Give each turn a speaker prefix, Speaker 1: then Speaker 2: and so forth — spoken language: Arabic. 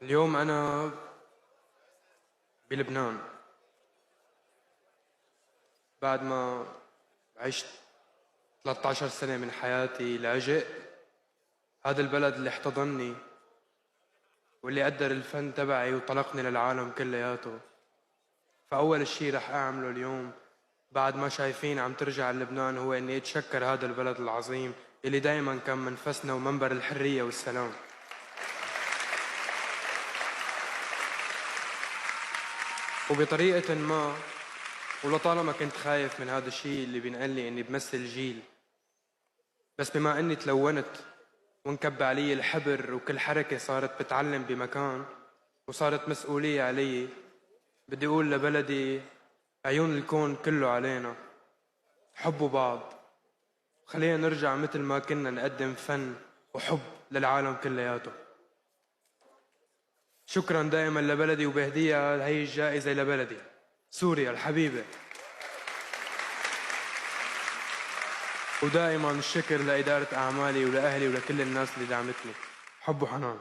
Speaker 1: اليوم أنا بلبنان بعد ما عشت 13 سنة من حياتي لاجئ. هذا البلد اللي احتضنني واللي قدر الفن تبعي وطلقني للعالم كلياته. فأول شي رح أعمله اليوم بعد ما شايفين عم ترجع لبنان هو إني أتشكر هذا البلد العظيم اللي دايما كان منفسنا ومنبر الحرية والسلام. وبطريقة ما ولطالما كنت خايف من هذا الشيء اللي بينقال لي اني بمثل جيل، بس بما اني تلونت وانكب علي الحبر وكل حركة صارت بتعلم بمكان وصارت مسؤولية علي، بدي اقول لبلدي عيون الكون كله علينا، حبوا بعض، خلينا نرجع مثل ما كنا نقدم فن وحب للعالم كلياته. شكرا دائما لبلدي، وبهدية هي الجائزة لبلدي سوريا الحبيبة. ودائما الشكر لإدارة أعمالي ولأهلي ولكل الناس اللي دعمتني. حب وحنان.